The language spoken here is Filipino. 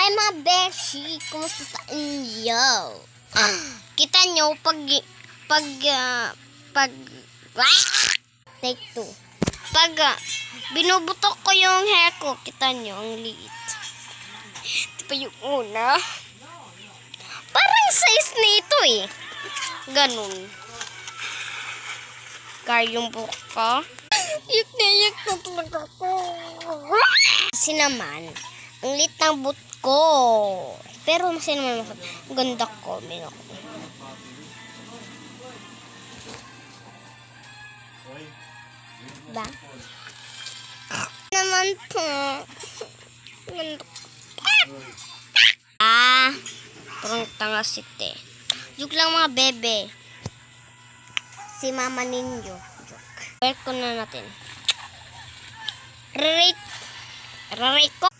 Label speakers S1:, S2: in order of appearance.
S1: Hi mga beshi, kumusta sa inyo? Kita nyo take two. Pag binubutok ko yung hair ko, kita nyo ang liit. Ito pa yung una. Parang size nito eh. Ganun. Kaya yung buhok ko. Yak na talaga ko. Kasi naman, ang liit ng buhok ko. Pero kasi naman ganda ko. Ba? Naman po. Parang tanga si Te. Joke lang mga bebe. Si mama ninyo. Joke. Welcome na natin. Rarate ko.